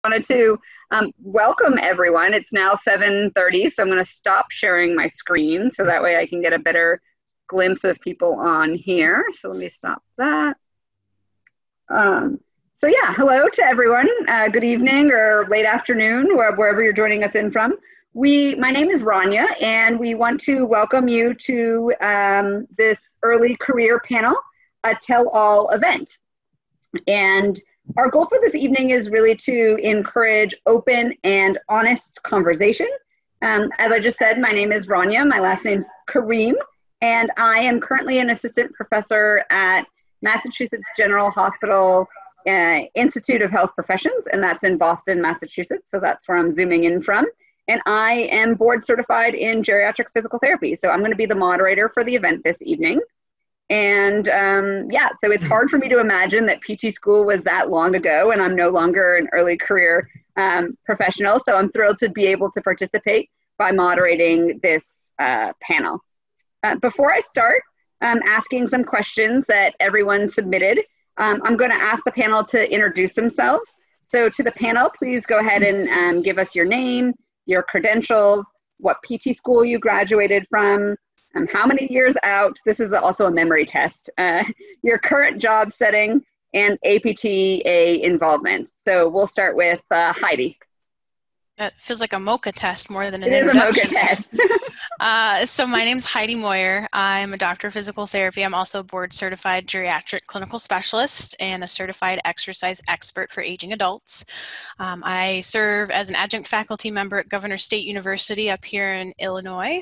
wanted to welcome everyone. It's now 7:30, so I'm going to stop sharing my screen so that way I can get a better glimpse of people on here. So let me stop that. So yeah, hello to everyone. Good evening or late afternoon, wherever you're joining us in from. My name is Rania, and we want to welcome you to this early career panel, a tell-all event. And our goal for this evening is really to encourage open and honest conversation. As I just said, my name is Rania. My last name's Kareem, and I am currently an assistant professor at Massachusetts General Hospital Institute of Health Professions, and that's in Boston, Massachusetts. So that's where I'm zooming in from. And I am board certified in geriatric physical therapy. So I'm going to be the moderator for the event this evening. And yeah, so it's hard for me to imagine that PT school was that long ago, and I'm no longer an early career professional. So I'm thrilled to be able to participate by moderating this panel. Before I start asking some questions that everyone submitted, I'm going to ask the panel to introduce themselves. So to the panel, please go ahead and give us your name, your credentials, what PT school you graduated from, how many years out, this is also a memory test, your current job setting, and APTA involvement. So we'll start with Heidi. That feels like a MOCA test more than an introduction. It is a MOCA test. So my name's Heidi Moyer. I'm a doctor of physical therapy. I'm also a board certified geriatric clinical specialist and a certified exercise expert for aging adults. I serve as an adjunct faculty member at Governor State University up here in Illinois.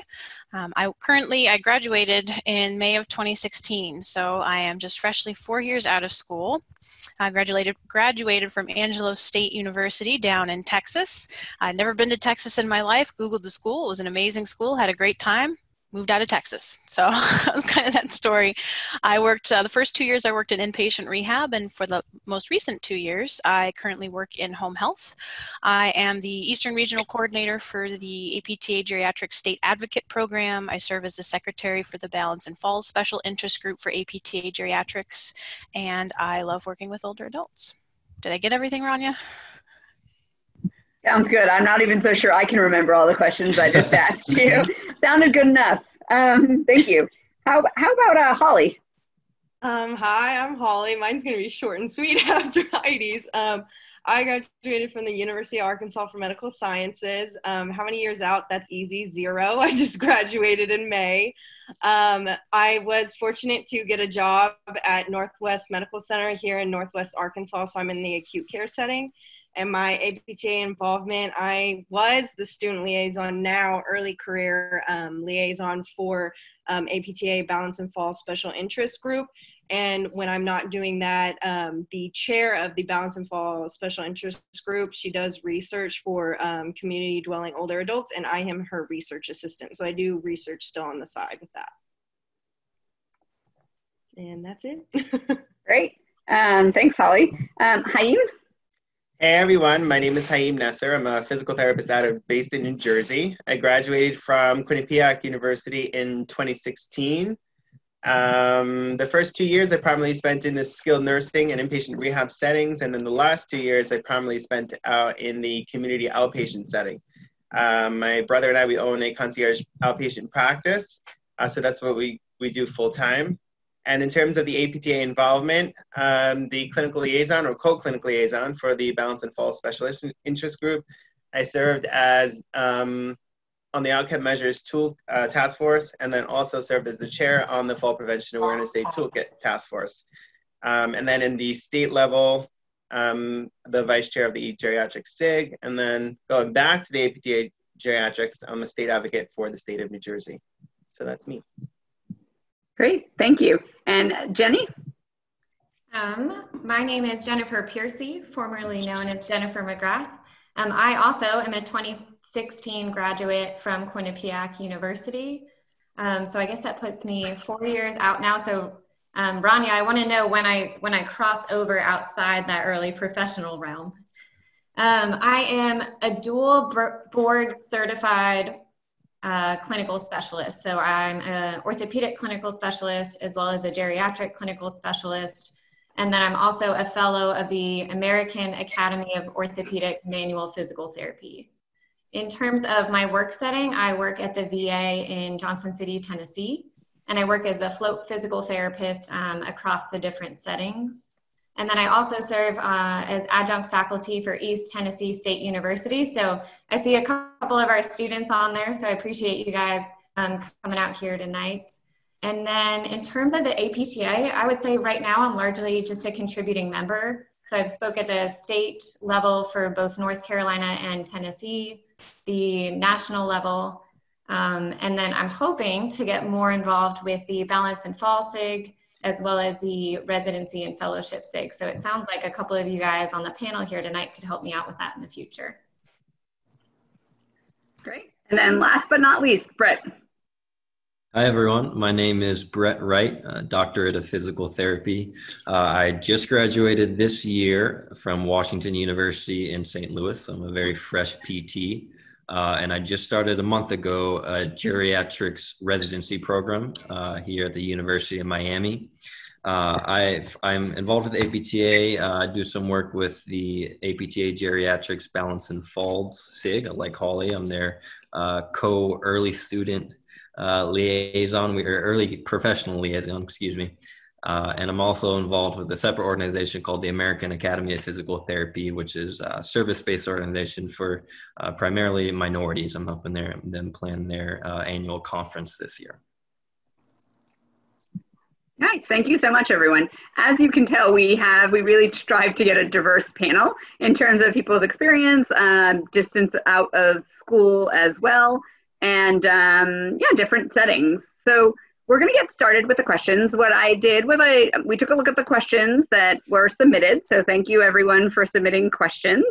I graduated in May of 2016, so I am just freshly 4 years out of school. I graduated from Angelo State University down in Texas. I'd never been to Texas in my life. Googled the school. It was an amazing school. Had a great time. Moved out of Texas. So that was kind of that story. I worked, the first 2 years I worked in inpatient rehab, and for the most recent 2 years, I currently work in home health. I am the Eastern Regional Coordinator for the APTA Geriatric State Advocate Program. I serve as the Secretary for the Balance and Falls Special Interest Group for APTA Geriatrics, and I love working with older adults. Did I get everything, Rania? Sounds good. I'm not even so sure I can remember all the questions I just asked you. Sounded good enough. Thank you. How about Holly? Hi, I'm Holly. Mine's going to be short and sweet after Heidi's. I graduated from the University of Arkansas for Medical Sciences. How many years out? That's easy, 0. I just graduated in May. I was fortunate to get a job at Northwest Medical Center here in Northwest Arkansas, so I'm in the acute care setting. And my APTA involvement, I was the student liaison, now early career liaison for APTA Balance and Fall Special Interest Group. And when I'm not doing that, the chair of the Balance and Fall Special Interest Group, she does research for community dwelling older adults, and I am her research assistant. So I do research still on the side with that. And that's it. Great. Thanks, Holly. Haim? Hey everyone, my name is Haim Nesser. I'm a physical therapist based in New Jersey. I graduated from Quinnipiac University in 2016. The first 2 years I primarily spent in the skilled nursing and inpatient rehab settings, and then the last 2 years I primarily spent out in the community outpatient setting. My brother and I, we own a concierge outpatient practice, so that's what we do full time. And in terms of the APTA involvement, the clinical liaison or co-clinical liaison for the Balance and Fall Specialist Interest Group, I served as on the Outcome Measures Tool Task Force, and then also served as the chair on the Fall Prevention Awareness Day Toolkit Task Force. And then in the state level, the vice chair of the Geriatric SIG, and then going back to the APTA Geriatrics, I'm the state advocate for the state of New Jersey. So that's me. Great, thank you. And Jenny? My name is Jennifer Piercy, formerly known as Jennifer McGrath. I also am a 2016 graduate from Quinnipiac University. So I guess that puts me 4 years out now. So Rania, I want to know when I cross over outside that early professional realm. I am a dual board certified clinical specialist. So I'm an orthopedic clinical specialist as well as a geriatric clinical specialist. And then I'm also a fellow of the American Academy of Orthopedic Manual Physical Therapy. In terms of my work setting, I work at the VA in Johnson City, Tennessee, and I work as a float physical therapist across the different settings. And then I also serve as adjunct faculty for East Tennessee State University. So I see a couple of our students on there, so I appreciate you guys coming out here tonight. And then in terms of the APTA, I would say right now I'm largely just a contributing member. So I've spoke at the state level for both North Carolina and Tennessee, the national level, and then I'm hoping to get more involved with the Balance and Fall SIG, as well as the residency and fellowship SIG. So it sounds like a couple of you guys on the panel here tonight could help me out with that in the future. Great. And then last but not least, Brett. Hi, everyone. My name is Brett Wright, doctorate of physical therapy. I just graduated this year from Washington University in St. Louis. I'm a very fresh PT. And I just started a month ago a geriatrics residency program here at the University of Miami. I'm involved with the APTA. I do some work with the APTA Geriatrics Balance and Falls SIG. Like Holly, I'm their co-early student liaison, or early professional liaison, excuse me. And I'm also involved with a separate organization called the American Academy of Physical Therapy, which is a service-based organization for primarily minorities. I'm helping them plan their annual conference this year. Nice. Thank you so much, everyone. As you can tell, we really strive to get a diverse panel in terms of people's experience, distance out of school as well, and different settings. So we're going to get started with the questions. What I did was we took a look at the questions that were submitted. So thank you everyone for submitting questions.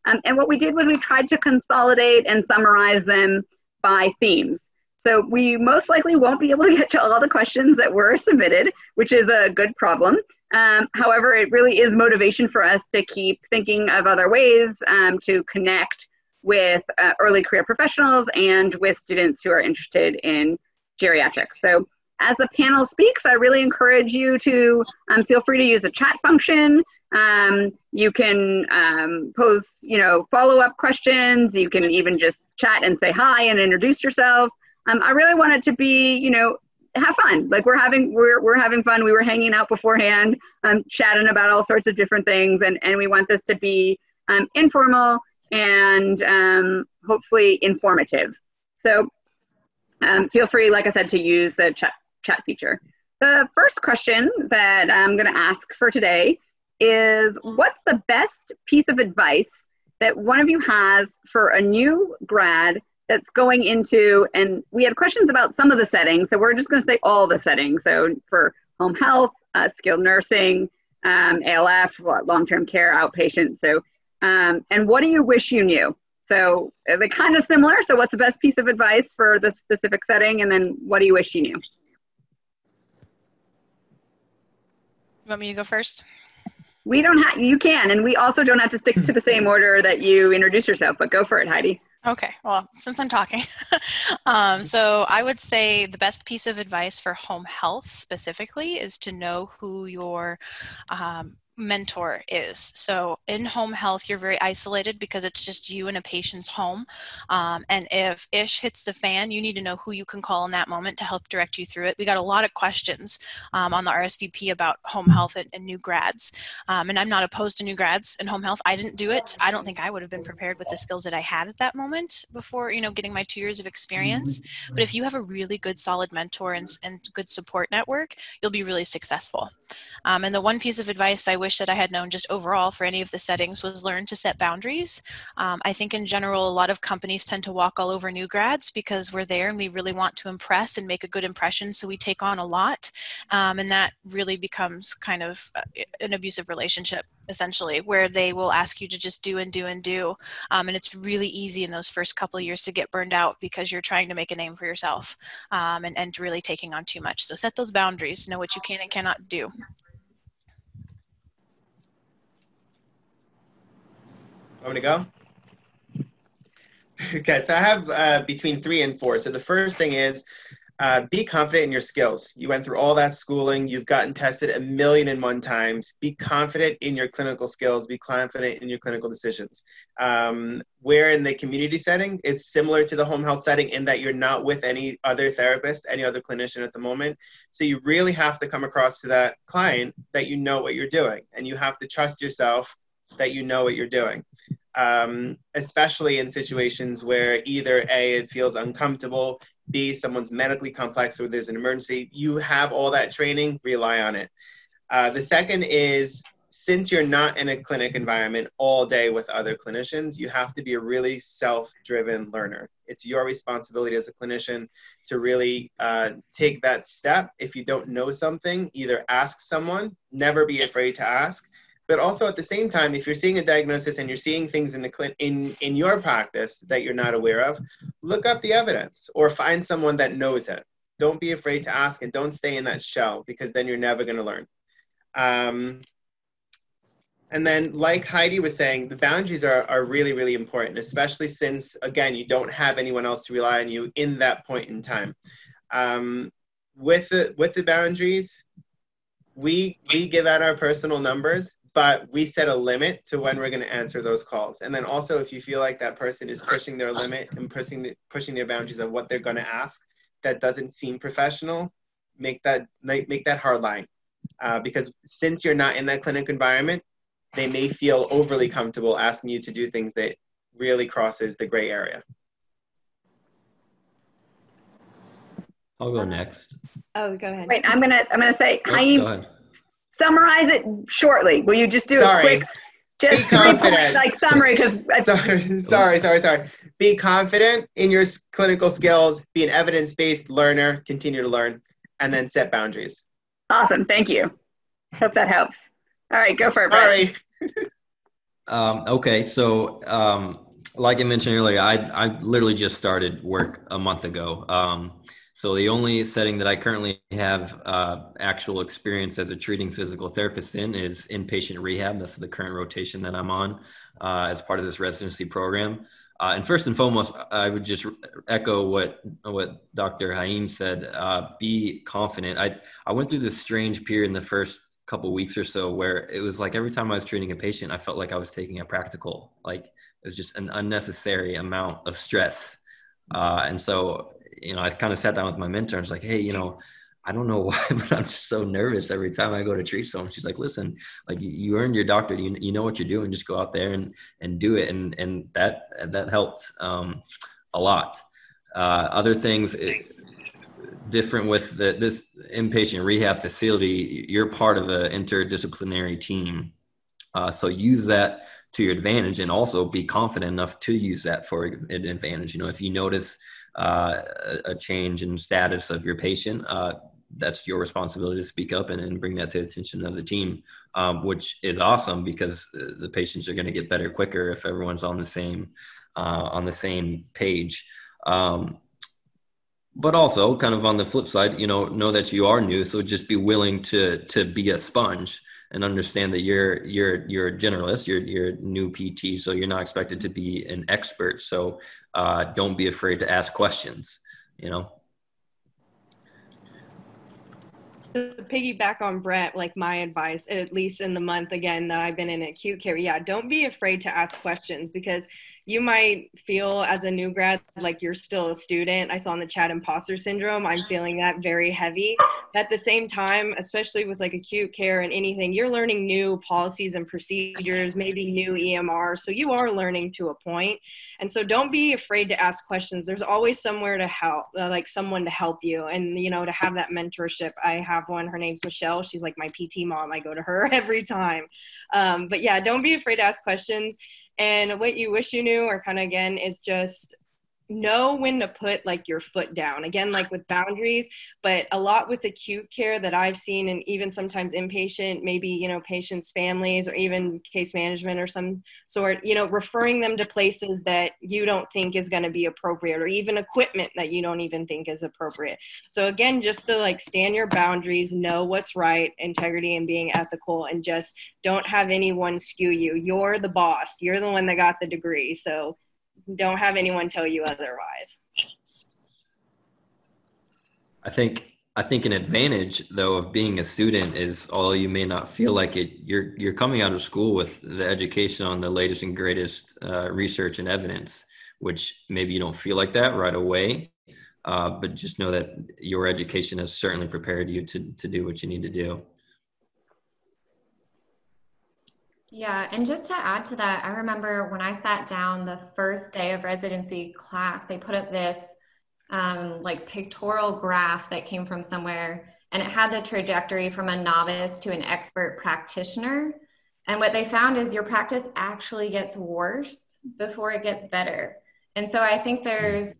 And what we did was we tried to consolidate and summarize them by themes. So we most likely won't be able to get to all the questions that were submitted, which is a good problem. However, it really is motivation for us to keep thinking of other ways to connect with early career professionals and with students who are interested in geriatrics. So as the panel speaks, I really encourage you to feel free to use the chat function. You can pose, follow-up questions. You can even just chat and say hi and introduce yourself. I really want it to be, have fun. Like we're having fun. We were hanging out beforehand, chatting about all sorts of different things, and we want this to be informal and hopefully informative. So feel free, like I said, to use the chat feature. The first question that I'm going to ask for today is, what's the best piece of advice that one of you has for a new grad that's going into, and we had questions about some of the settings, so we're just going to say all the settings. So for home health, skilled nursing, ALF, long-term care, outpatient. So, and what do you wish you knew? So they're kind of similar. So what's the best piece of advice for the specific setting? And then what do you wish you knew? You want me to go first? We don't have, you can, and we also don't have to stick to the same order that you introduce yourself, but go for it, Heidi. Okay, well, since I'm talking, so I would say the best piece of advice for home health specifically is to know who your mentor is. So in home health, you're very isolated because it's just you in a patient's home. And if ish hits the fan, you need to know who you can call in that moment to help direct you through it. We got a lot of questions on the RSVP about home health and new grads. And I'm not opposed to new grads in home health. I didn't do it. I don't think I would have been prepared with the skills that I had at that moment before, getting my 2 years of experience. But if you have a really good, solid mentor and good support network, you'll be really successful. And the one piece of advice I wish that I had known just overall for any of the settings was learn to set boundaries. I think in general, a lot of companies tend to walk all over new grads because we're there and we really want to impress and make a good impression. So we take on a lot. And that really becomes kind of an abusive relationship, essentially, where they will ask you to just do and do and do. And it's really easy in those first couple of years to get burned out because you're trying to make a name for yourself and really taking on too much. So set those boundaries, know what you can and cannot do. Want me to go? Okay, so I have between 3 and 4. So the first thing is, Be confident in your skills. You went through all that schooling. You've gotten tested 1,000,001 times. Be confident in your clinical skills. Be confident in your clinical decisions. Where in the community setting, it's similar to the home health setting in that you're not with any other therapist, any other clinician at the moment. So you really have to come across to that client that you know what you're doing, and you have to trust yourself that you know what you're doing. Especially in situations where either A, it feels uncomfortable, B, someone's medically complex or there's an emergency. You have all that training, rely on it. The second is, since you're not in a clinic environment all day with other clinicians, you have to be a really self-driven learner. It's your responsibility as a clinician to really take that step. If you don't know something, either ask someone, never be afraid to ask. But also at the same time, if you're seeing a diagnosis and you're seeing things in your practice that you're not aware of, look up the evidence or find someone that knows it. Don't be afraid to ask, and don't stay in that shell, because then you're never going to learn. And then, like Heidi was saying, the boundaries are really, really important, especially since, again, you don't have anyone else to rely on you in that point in time. With the boundaries, we give out our personal numbers, but we set a limit to when we're going to answer those calls. And then also, if you feel like that person is pushing their limit and pushing their boundaries of what they're going to ask, that doesn't seem professional, make that hard line. Because since you're not in that clinic environment, they may feel overly comfortable asking you to do things that really crosses the gray area. I'll go next. Oh, go ahead. Wait, I'm gonna say, Go Haim, ahead. summarize it shortly. Will you just do a Sorry. quick, just Be 3 points, confident. like summary? Because Sorry. Be confident in your clinical skills, be an evidence-based learner, continue to learn, and then set boundaries. awesome, thank you. Hope that helps. All right, go for it, Brett. Sorry. Okay, so like I mentioned earlier, I literally just started work a month ago. So the only setting that I currently have actual experience as a treating physical therapist in is inpatient rehab. That's the current rotation that I'm on as part of this residency program. And first and foremost, I would just echo what Dr. Haim said. Be confident. I went through this strange period in the first couple of weeks or so where it was like every time I was treating a patient, I felt like I was taking a practical. Like it was just an unnecessary amount of stress. And so, I kind of sat down with my mentor and was like, hey, I don't know why, but I'm just so nervous every time I go to treat someone. She's like, listen, like you earned your doctorate, you know what you're doing, just go out there and do it. And that helped a lot. Other things, different with this inpatient rehab facility, you're part of an interdisciplinary team. So use that to your advantage, and also be confident enough to use that for an advantage. If you notice a change in status of your patient, that's your responsibility to speak up and bring that to the attention of the team, which is awesome because the patients are going to get better quicker if everyone's on the same page. But also kind of on the flip side, know that you are new. So just be willing to be a sponge and understand that you're a generalist, you're a new PT. So you're not expected to be an expert. So don't be afraid to ask questions, To piggyback on Brett, like my advice, at least in the month again that I've been in acute care, don't be afraid to ask questions, because you might feel as a new grad like you're still a student. I saw in the chat imposter syndrome. I'm feeling that very heavy. At the same time, especially with like acute care and anything, you're learning new policies and procedures, maybe new EMR. So you are learning to a point. And so don't be afraid to ask questions. There's always somewhere to help, like someone to help you, and, to have that mentorship. I have one, her name's Michelle. She's like my PT mom. I go to her every time. But yeah, don't be afraid to ask questions. And what you wish you knew, or kind of again, is just know when to put like your foot down, again, like with boundaries. But a lot with acute care that I've seen, and even sometimes inpatient, maybe, patients' families, or even case management or some sort, referring them to places that you don't think is going to be appropriate, or even equipment that you don't even think is appropriate. So again, just to like stand your boundaries, know what's right, integrity and being ethical, and just don't have anyone skew you. You're the boss. You're the one that got the degree. So don't have anyone tell you otherwise. I think an advantage though of being a student is, although you may not feel like it, you're coming out of school with the education on the latest and greatest research and evidence, which maybe you don't feel like that right away, but just know that your education has certainly prepared you to do what you need to do. Yeah, and just to add to that, I remember when I sat down the first day of residency class, they put up this like pictorial graph that came from somewhere, and it had the trajectory from a novice to an expert practitioner. And what they found is your practice actually gets worse before it gets better. And so I think there's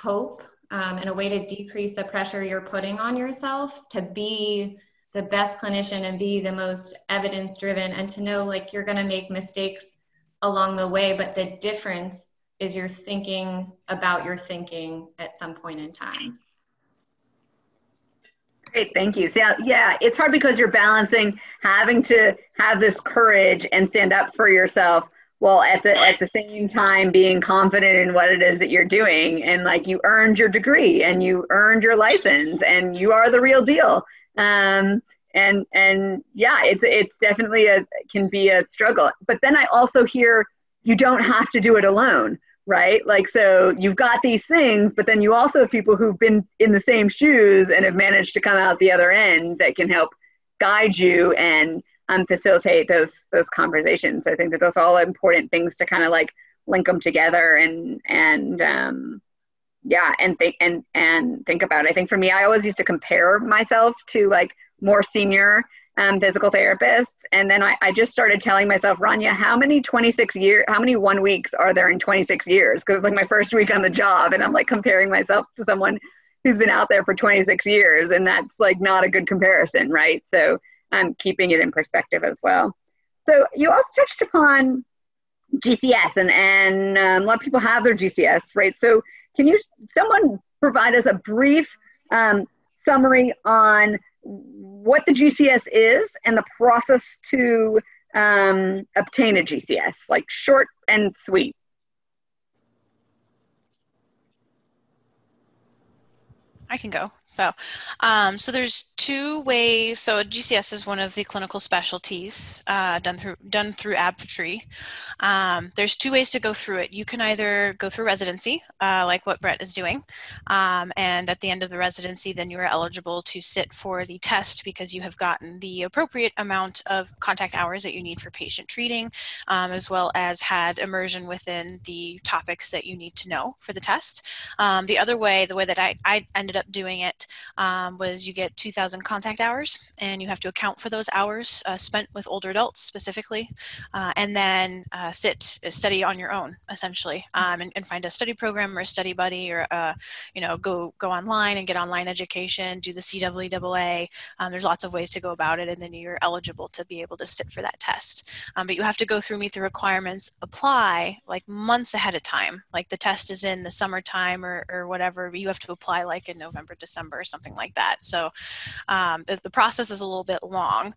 hope and a way to decrease the pressure you're putting on yourself to be the best clinician and be the most evidence driven, and to know like you're going to make mistakes along the way, but the difference is you're thinking about your thinking at some point in time. Great, thank you. So, yeah, it's hard because you're balancing having to have this courage and stand up for yourself while at the same time being confident in what it is that you're doing. And like, you earned your degree and you earned your license and you are the real deal. And yeah, it's definitely can be a struggle. But then I also hear you don't have to do it alone, right? Like, so you've got these things, but then you also have people who've been in the same shoes and have managed to come out the other end that can help guide you and facilitate those conversations. I think that those are all important things to kind of like link them together and think about it. I think for me, I always used to compare myself to like more senior physical therapists. And then I just started telling myself, Rania, how many 1 weeks are there in 26 years? Because it's like my first week on the job and I'm like comparing myself to someone who's been out there for 26 years. And that's like not a good comparison, right? So I'm keeping it in perspective as well. So you also touched upon GCS and a lot of people have their GCS, right? So can someone provide us a brief summary on what the GCS is and the process to obtain a GCS, like short and sweet? I can go. So there's two ways. So a GCS is one of the clinical specialties done through ABFTRE. There's two ways to go through it. You can either go through residency, like what Brett is doing, and at the end of the residency, then you are eligible to sit for the test because you have gotten the appropriate amount of contact hours that you need for patient treating, as well as had immersion within the topics that you need to know for the test. The other way, the way that I ended up doing it, was you get 2,000 contact hours and you have to account for those hours spent with older adults specifically, and then study on your own essentially, and find a study program or a study buddy, or go online and get online education, do the CWAA. There's lots of ways to go about it, and then you're eligible to be able to sit for that test. But you have to meet the requirements, apply like months ahead of time. Like the test is in the summertime or whatever, but you have to apply like in November, December, or something like that. So the process is a little bit long.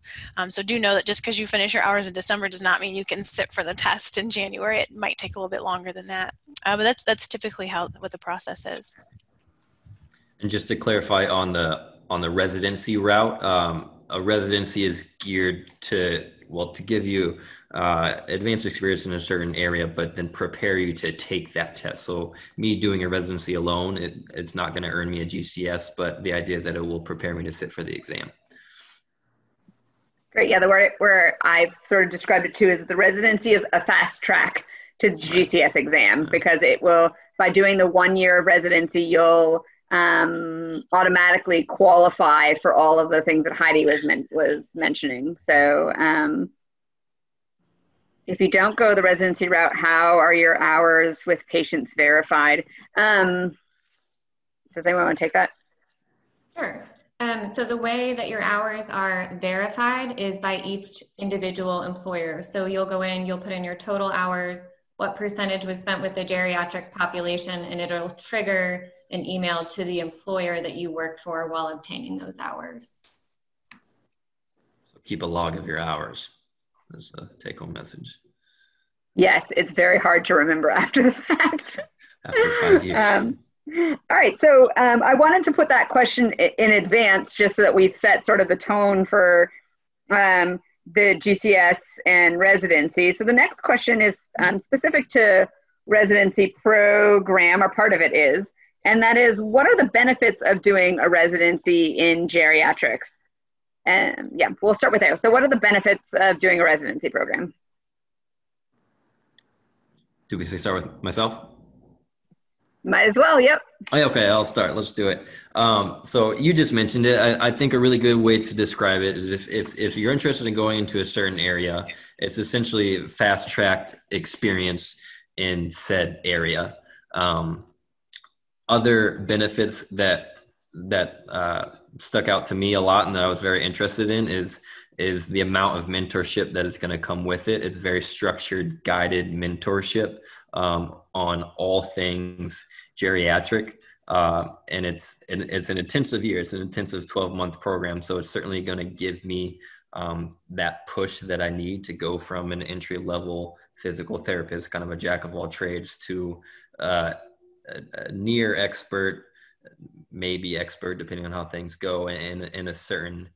So do know that just because you finish your hours in December does not mean you can sit for the test in January. It might take a little bit longer than that. But that's typically what the process is. And just to clarify on the residency route, a residency is geared to give you advanced experience in a certain area, but then prepare you to take that test. So me doing a residency alone, it's not going to earn me a GCS, but the idea is that it will prepare me to sit for the exam. Great. Yeah, the word where I've sort of described it too is that the residency is a fast track to the GCS exam, because it will, by doing the 1 year of residency, you'll automatically qualify for all of the things that Heidi was mentioning. So if you don't go the residency route, how are your hours with patients verified? Does anyone want to take that? Sure. So the way that your hours are verified is by each individual employer. So you'll go in, you'll put in your total hours, what percentage was spent with the geriatric population, and it'll trigger an email to the employer that you worked for while obtaining those hours. So keep a log of your hours. That's the take-home message. Yes, it's very hard to remember after the fact. After 5 years. All right, so I wanted to put that question in advance just so that we've set sort of the tone for the GCS and residency. So the next question is specific to residency program, or part of it is, and that is, what are the benefits of doing a residency in geriatrics? And yeah, we'll start with there. So what are the benefits of doing a residency program? Do we start with myself? Might as well, yep. Okay, I'll start. Let's do it. So you just mentioned it. I think a really good way to describe it is if you're interested in going into a certain area, it's essentially fast-tracked experience in said area. Other benefits that stuck out to me a lot and that I was very interested in is the amount of mentorship that is going to come with it. It's very structured, guided mentorship on all things geriatric. And it's an intensive year. It's an intensive 12-month program. So it's certainly going to give me that push that I need to go from an entry-level physical therapist, kind of a jack of all trades, to a near expert, maybe expert, depending on how things go in a certain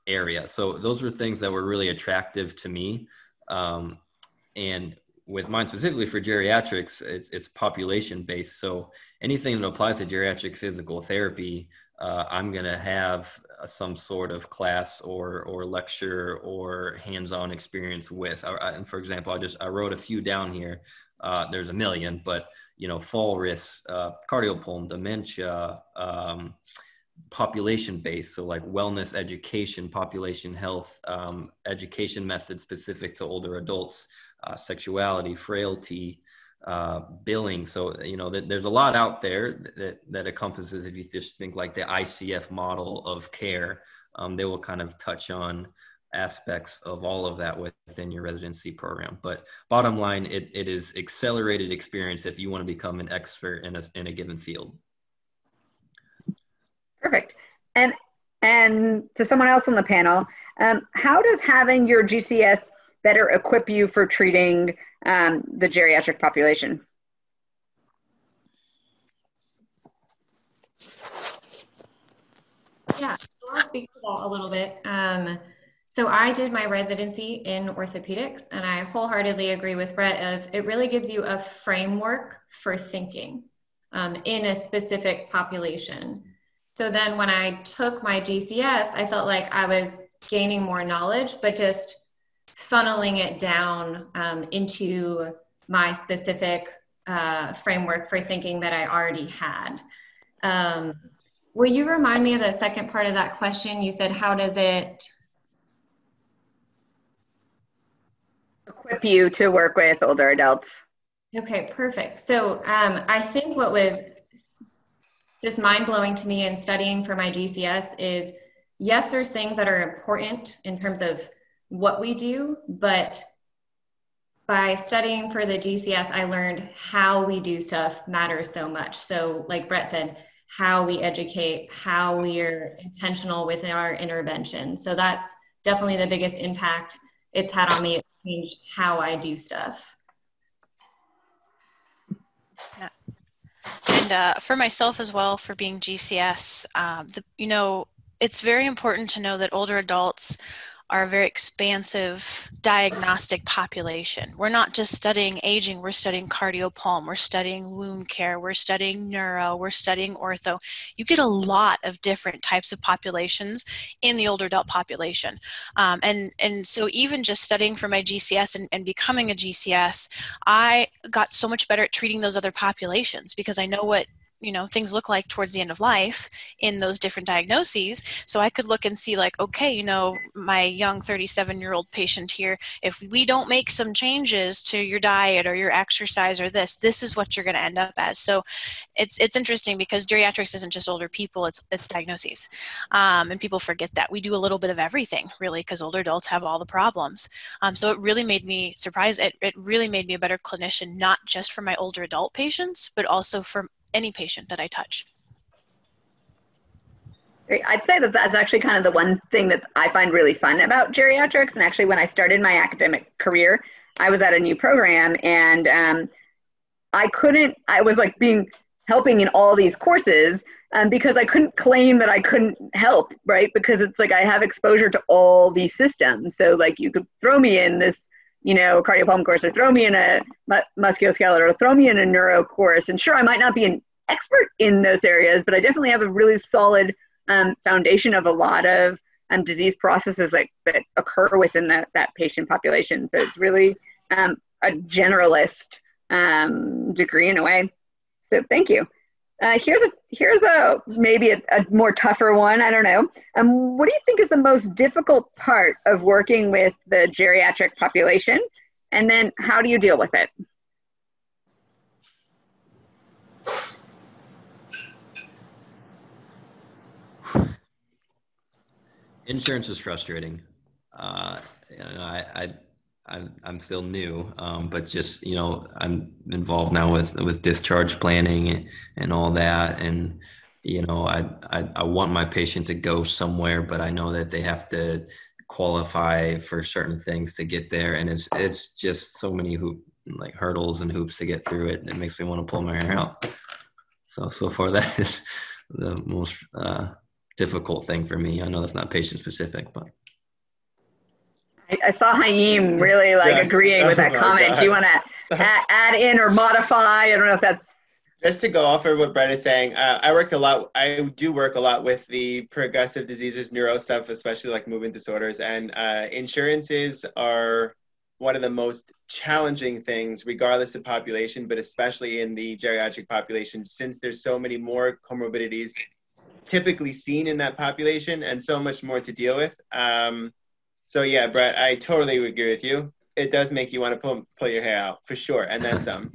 area. So those were things that were really attractive to me. And with mine specifically for geriatrics, it's population based. So anything that applies to geriatric physical therapy, I'm going to have some sort of class or lecture or hands-on experience with. And for example, I wrote a few down here. There's a million, but fall risk, cardiopulmonary, dementia, population-based, so like wellness education, population health, education methods specific to older adults, sexuality, frailty, billing. So, there's a lot out there that encompasses, if you just think like the ICF model of care, they will kind of touch on aspects of all of that within your residency program. But bottom line, it is accelerated experience if you want to become an expert in a given field. Perfect. And to someone else on the panel, how does having your GCS better equip you for treating the geriatric population? Yeah, so I'll speak to that a little bit. So I did my residency in orthopedics, and I wholeheartedly agree with Brett of it really gives you a framework for thinking in a specific population. So then when I took my GCS, I felt like I was gaining more knowledge, but just funneling it down into my specific framework for thinking that I already had. Will you remind me of the second part of that question? You said, how does it equip you to work with older adults? Okay, perfect. So I think what was just mind-blowing to me in studying for my GCS is, yes, there's things that are important in terms of what we do, but by studying for the GCS, I learned how we do stuff matters so much. So like Brett said, how we educate, how we're intentional with our intervention. So that's definitely the biggest impact it's had on me. It changed how I do stuff. Yeah. And for myself as well, for being GCS, it's very important to know that older adults are a very expansive diagnostic population. We're not just studying aging, we're studying cardiopulmonary, we're studying wound care, we're studying neuro, we're studying ortho. You get a lot of different types of populations in the older adult population. And so even just studying for my GCS and becoming a GCS, I got so much better at treating those other populations because I know what things look like towards the end of life in those different diagnoses. So I could look and see like, okay, my young 37-year-old patient here, if we don't make some changes to your diet or your exercise or this is what you're going to end up as. So it's interesting because geriatrics isn't just older people, it's diagnoses. And people forget that. We do a little bit of everything really because older adults have all the problems. So it really made me surprised. It really made me a better clinician, not just for my older adult patients, but also for any patient that I touch. I'd say that that's actually kind of the one thing that I find really fun about geriatrics. And actually, when I started my academic career, I was at a new program and I was like being helping in all these courses, because I couldn't claim that I couldn't help, right? Because it's like I have exposure to all these systems. So like you could throw me in this, cardiopulmonary course, or throw me in a musculoskeletal, or throw me in a neuro course. And sure, I might not be an expert in those areas, but I definitely have a really solid foundation of a lot of disease processes that occur within that patient population. So it's really a generalist degree in a way. So thank you. Here's a maybe a more tougher one. I don't know. What do you think is the most difficult part of working with the geriatric population? And then how do you deal with it? Insurance is frustrating. I'm still new, but just, I'm involved now with discharge planning and all that. And, I want my patient to go somewhere, but I know that they have to qualify for certain things to get there. And it's just so many hurdles and hoops to get through it. It makes me want to pull my hair out. So far that is the most difficult thing for me. I know that's not patient specific, but. I saw Haim really agreeing with that comment. Do you want to add in or modify? I don't know if that's... Just to go off of what Brett is saying, I do work a lot with the progressive diseases, neuro stuff, especially like movement disorders. And insurances are one of the most challenging things, regardless of population, but especially in the geriatric population, since there's so many more comorbidities typically seen in that population and so much more to deal with. So yeah, Brett, I totally agree with you. It does make you want to pull your hair out for sure, and then some.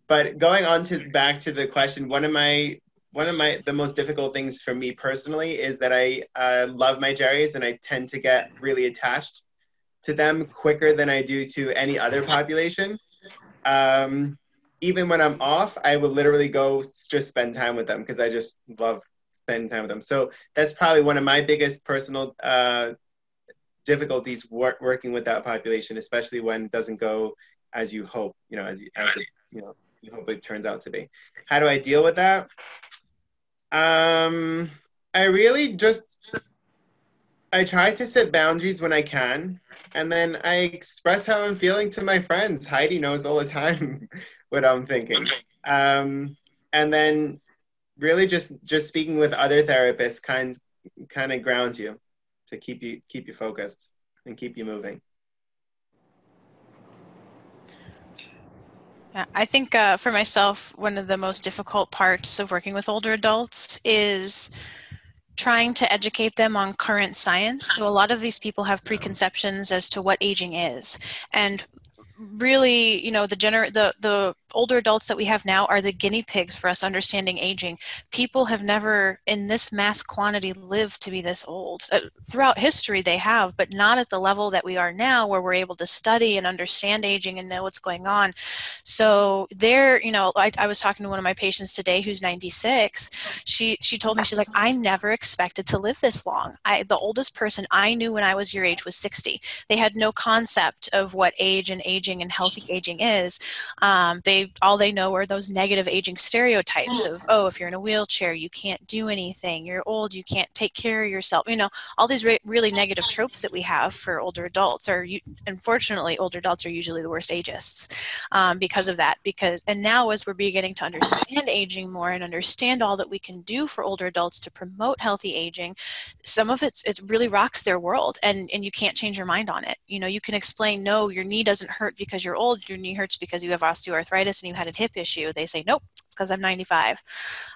But going on back to the question, one of the most difficult things for me personally is that I love my geries, and I tend to get really attached to them quicker than I do to any other population. Even when I'm off, I will literally go just spend time with them because I just love spending time with them. So that's probably one of my biggest personal difficulties working with that population, especially when it doesn't go as you hope, you hope it turns out to be. How do I deal with that? I try to set boundaries when I can, and then I express how I'm feeling to my friends. Heidi knows all the time what I'm thinking. And then really just speaking with other therapists kind of grounds you to keep you focused and keep you moving. Yeah, I think for myself, one of the most difficult parts of working with older adults is trying to educate them on current science. So a lot of these people have preconceptions as to what aging is. And really, the older adults that we have now are the guinea pigs for us understanding aging. People have never in this mass quantity lived to be this old. Throughout history they have, but not at the level that we are now, where we're able to study and understand aging and know what's going on. So I was talking to one of my patients today who's 96. She told me, she's like, I never expected to live this long. The oldest person I knew when I was your age was 60. They had no concept of what age and aging and healthy aging is. All they know are those negative aging stereotypes of, if you're in a wheelchair, you can't do anything, you're old, you can't take care of yourself. All these really negative tropes that we have for older adults unfortunately, older adults are usually the worst agists because of that. And now as we're beginning to understand aging more and understand all that we can do for older adults to promote healthy aging, some of it really rocks their world, and you can't change your mind on it. You can explain, no, your knee doesn't hurt because you're old, your knee hurts because you have osteoarthritis and you had a hip issue. They say, nope, it's because I'm 95.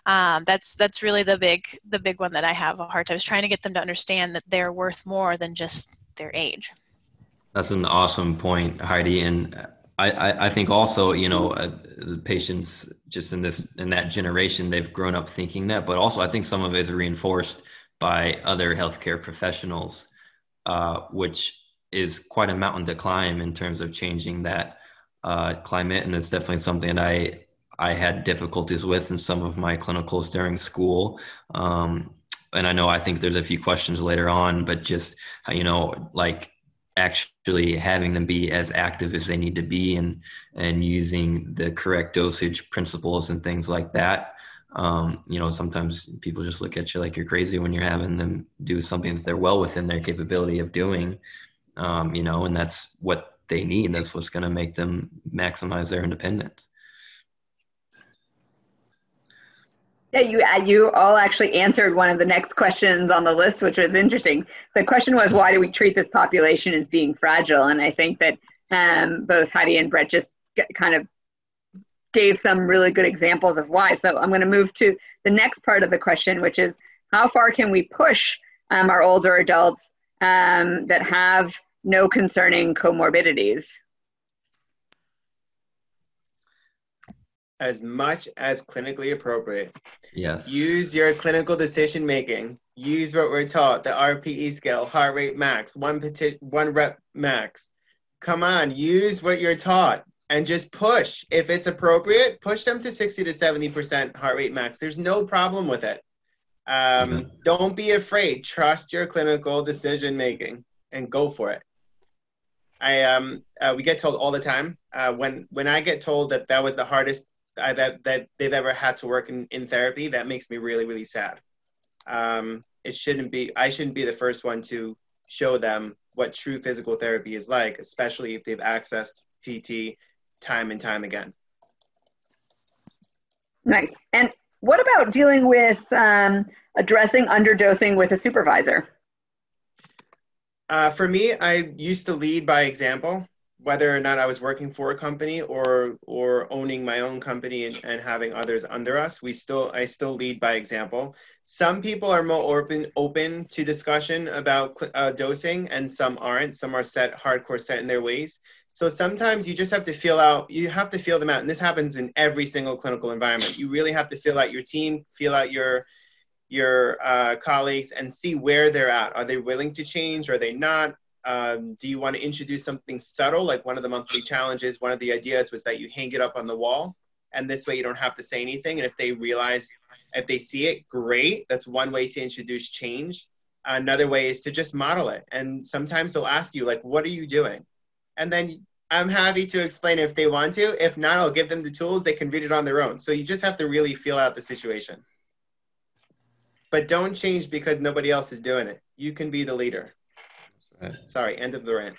That's really the big one that I have a hard time, is trying to get them to understand that they're worth more than just their age. That's an awesome point, Heidi. And I think also, the patients just in that generation, they've grown up thinking that, but also I think some of it is reinforced by other healthcare professionals, which is quite a mountain to climb in terms of changing that climate. And it's definitely something I had difficulties with in some of my clinicals during school. And I think there's a few questions later on, but just, actually having them be as active as they need to be, and using the correct dosage principles and things like that. Sometimes people just look at you like you're crazy when you're having them do something that they're well within their capability of doing, and that's what they need. That's what's going to make them maximize their independence. Yeah, you all actually answered one of the next questions on the list, which was interesting. The question was, why do we treat this population as being fragile? And I think that both Heidi and Brett just kind of gave some really good examples of why. So I'm going to move to the next part of the question, which is, how far can we push our older adults that have no concerning comorbidities? As much as clinically appropriate. Yes. Use your clinical decision making. Use what we're taught, the RPE scale, heart rate max, one rep max. Come on, use what you're taught and just push. If it's appropriate, push them to 60 to 70% heart rate max. There's no problem with it. Don't be afraid. Trust your clinical decision making and go for it. We get told all the time, when I get told that was the hardest that they've ever had to work in therapy, that makes me really, really sad. I shouldn't be the first one to show them what true physical therapy is like, especially if they've accessed PT time and time again. Nice. And what about dealing with addressing underdosing with a supervisor? For me, I used to lead by example. Whether or not I was working for a company or owning my own company and having others under us, I still lead by example. Some people are more open to discussion about dosing, and some aren't. Some are hardcore set in their ways. So sometimes you just have to feel them out. And this happens in every single clinical environment. You really have to feel out your team, feel out your colleagues, and see where they're at. Are they willing to change? Are they not? Do you want to introduce something subtle? Like one of the monthly challenges, one of the ideas was that you hang it up on the wall, and this way you don't have to say anything. And if they see it, great. That's one way to introduce change. Another way is to just model it. And sometimes they'll ask you, like, what are you doing? And then I'm happy to explain if they want to. If not, I'll give them the tools. They can read it on their own. So you just have to really feel out the situation. But don't change because nobody else is doing it. You can be the leader. Right. Sorry, end of the rant.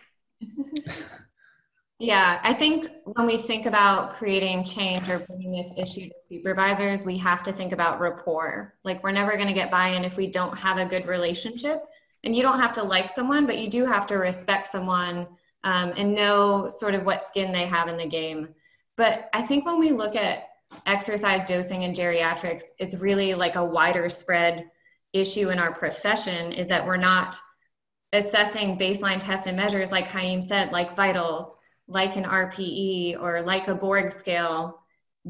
Yeah, I think when we think about creating change or bringing this issue to supervisors, we have to think about rapport. Like, we're never going to get buy-in if we don't have a good relationship. And you don't have to like someone, but you do have to respect someone and know sort of what skin they have in the game. But I think when we look at exercise dosing in geriatrics, it's really like a wider spread issue in our profession, is that we're not assessing baseline test and measures, like Chaim said, like vitals, like an RPE or like a Borg scale,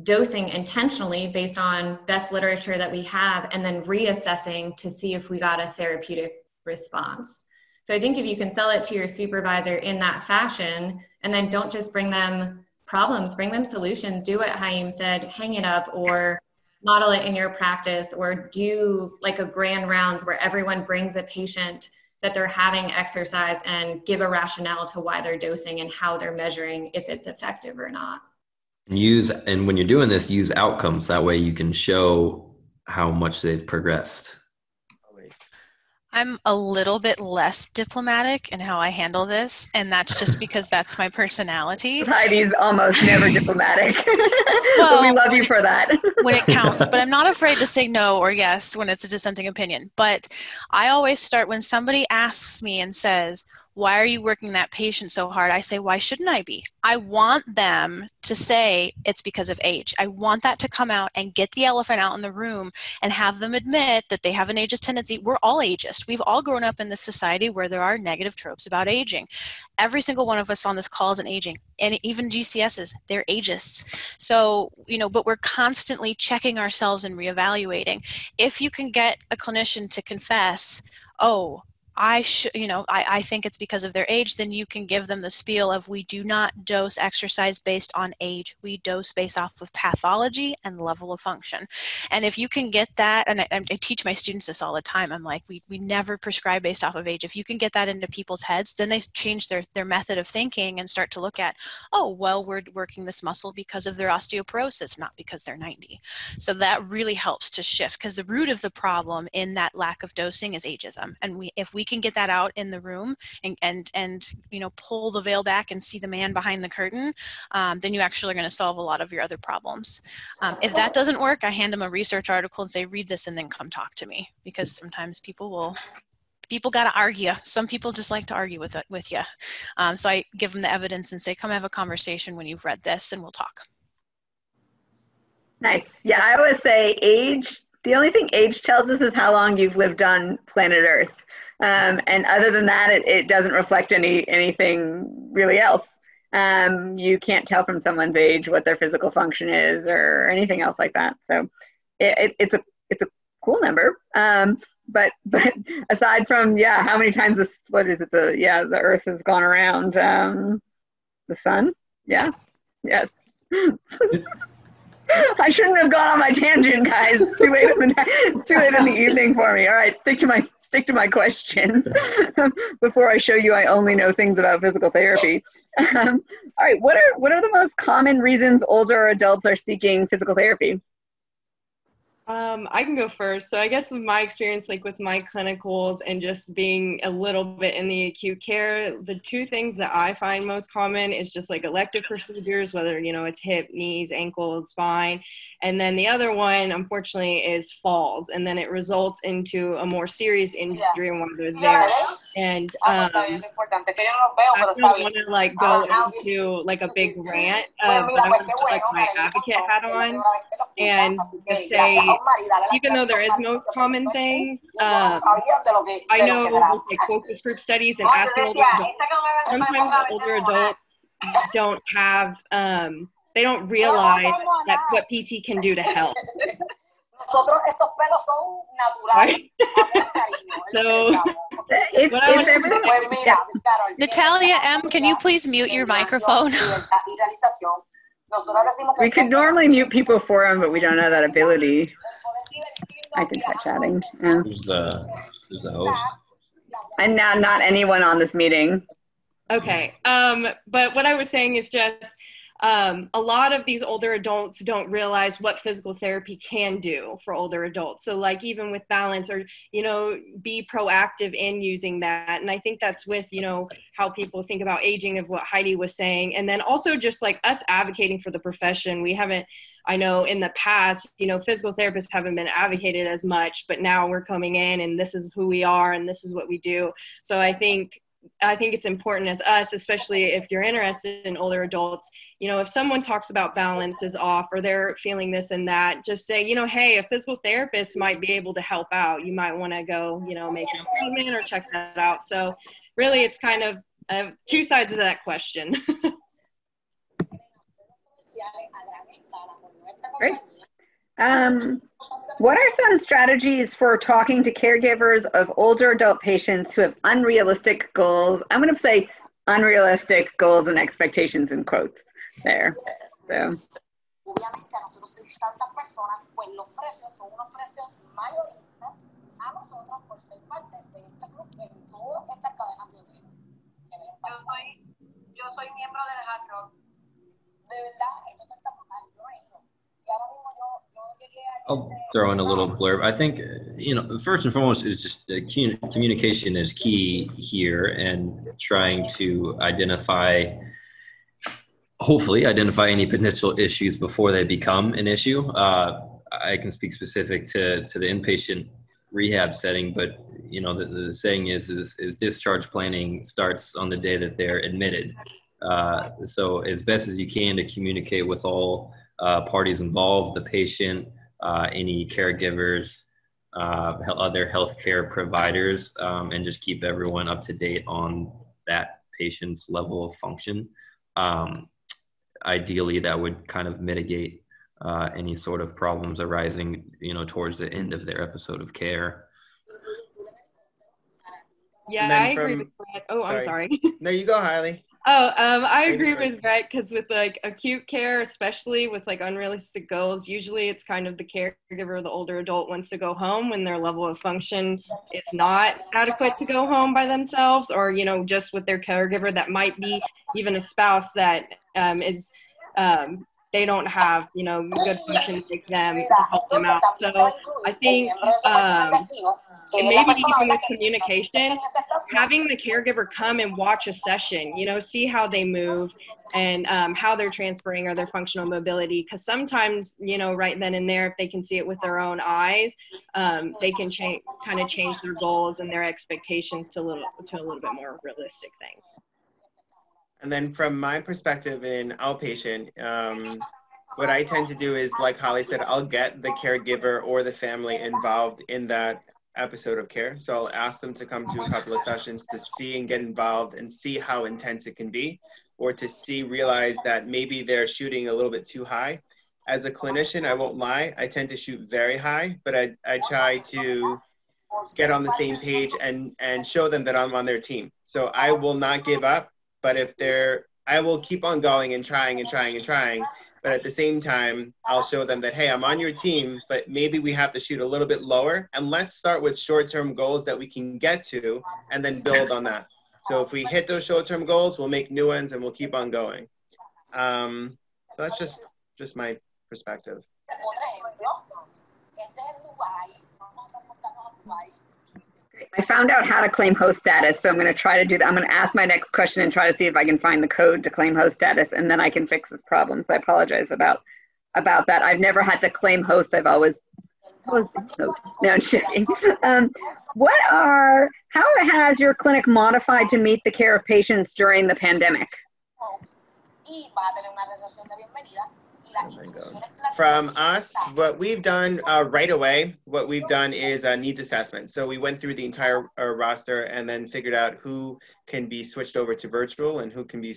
dosing intentionally based on best literature that we have, and then reassessing to see if we got a therapeutic response. So I think if you can sell it to your supervisor in that fashion, and then don't just bring them problems, bring them solutions, do what Chaim said, hang it up or model it in your practice, or do like a grand rounds where everyone brings a patient that they're having exercise and give a rationale to why they're dosing and how they're measuring if it's effective or not. And when you're doing this, use outcomes. That way you can show how much they've progressed. I'm a little bit less diplomatic in how I handle this, and that's just because that's my personality. Heidi's almost never diplomatic. Well, but we love you for that. When it counts, but I'm not afraid to say no or yes when it's a dissenting opinion. But I always start when somebody asks me and says, why are you working that patient so hard? I say, why shouldn't I be? I want them to say it's because of age. I want that to come out and get the elephant out in the room and have them admit that they have an ageist tendency. We're all ageist. We've all grown up in this society where there are negative tropes about aging. Every single one of us on this call is an aging, and even GCSs, they're ageists. So, but we're constantly checking ourselves and reevaluating. If you can get a clinician to confess, oh, I think it's because of their age, then you can give them the spiel of, we do not dose exercise based on age. We dose based off of pathology and level of function. And if you can get that, and I teach my students this all the time, I'm like, we never prescribe based off of age. If you can get that into people's heads, then they change their method of thinking and start to look at, oh, well, we're working this muscle because of their osteoporosis, not because they're 90. So that really helps to shift, because the root of the problem in that lack of dosing is ageism. And if we can get that out in the room and pull the veil back and see the man behind the curtain, then you actually are going to solve a lot of your other problems. If that doesn't work, I hand them a research article and say, read this and then come talk to me, because sometimes people got to argue. Some people just like to argue with you. So I give them the evidence and say, come have a conversation when you've read this and we'll talk. Nice. Yeah, I always say the only thing age tells us is how long you've lived on planet Earth. And other than that, it doesn't reflect anything really else. You can't tell from someone's age what their physical function is or anything else like that. So it's a cool number. But aside from, how many times the Earth has gone around the sun? Yeah. Yes. I shouldn't have gone on my tangent, guys. It's too late in the evening for me. All right, stick to my questions before I show you I only know things about physical therapy. All right, what are the most common reasons older adults are seeking physical therapy? I can go first. So I guess with my experience, like with my clinicals and just being a little bit in the acute care, the two things that I find most common is just like elective procedures, whether, it's hip, knees, ankles, spine. And then the other one, unfortunately, is falls. And then it results into a more serious injury while they're there. And I don't want to like go into like a big rant, but I'm going to put like my advocate hat on and just say, even though there is no common thing, I know with like focus group studies and asking older adults, sometimes older adults don't have, they don't realize that what PT can do to help. Right? So, Natalia M., can you please mute your microphone? We could normally mute people for them, but we don't have that ability. I can try chatting. Yeah. Who's the host? And now, not anyone on this meeting. Okay. But what I was saying is just, a lot of these older adults don't realize what physical therapy can do for older adults. So like even with balance or, be proactive in using that. And I think that's with, how people think about aging, of what Heidi was saying. And then also just like us advocating for the profession. We haven't, I know in the past, physical therapists haven't been advocated as much, but now we're coming in and this is who we are and this is what we do. So I think it's important as us, especially if you're interested in older adults, if someone talks about balance is off or they're feeling this and that, just say, hey, a physical therapist might be able to help out. You might want to go, make an appointment or check that out. So really it's kind of two sides of that question. Great. What are some strategies for talking to caregivers of older adult patients who have unrealistic goals? I'm going to say unrealistic goals and expectations in quotes there. So. I'll throw in a little blurb. I think, first and foremost is just communication is key here, and trying to hopefully identify any potential issues before they become an issue. I can speak specific to the inpatient rehab setting, but the saying is discharge planning starts on the day that they're admitted. So as best as you can to communicate with all parties involved, the patient, any caregivers, other healthcare providers, and just keep everyone up to date on that patient's level of function. Ideally, that would kind of mitigate any sort of problems arising, towards the end of their episode of care. Yeah, And then I agree with Brett. Oh, I'm sorry. No, you go, Hailey. I Ladies agree first. with Brett because with like acute care, especially with like unrealistic goals, usually it's kind of the caregiver or the older adult wants to go home when their level of function is not adequate to go home by themselves, or just with their caregiver that might be even a spouse that is they don't have good function like them to help them out. So I think and maybe even with communication, having the caregiver come and watch a session, see how they move and how they're transferring or their functional mobility. Because sometimes, right then and there, if they can see it with their own eyes, they can change their goals and their expectations to a little bit more realistic things. And then from my perspective in outpatient, what I tend to do is, like Holly said, I'll get the caregiver or the family involved in that episode of care. So I'll ask them to come to a couple of sessions to see and get involved and see how intense it can be, or to realize that maybe they're shooting a little bit too high. As a clinician, I won't lie, I tend to shoot very high, but I try to get on the same page and show them that I'm on their team. So I will not give up, but I will keep on going and trying and trying and trying. But at the same time, I'll show them that, hey, I'm on your team, but maybe we have to shoot a little bit lower. And let's start with short-term goals that we can get to and then build on that. So if we hit those short-term goals, we'll make new ones and we'll keep on going. So that's just my perspective. I found out how to claim host status, so I'm going to try to do that. I'm going to ask my next question and try to see if I can find the code to claim host status, and then I can fix this problem. So I apologize about that. I've never had to claim host. I've always been host. No, I'm joking. How has your clinic modified to meet the care of patients during the pandemic? From us, what we've done right away, is a needs assessment. So we went through the entire roster and then figured out who can be switched over to virtual and who can be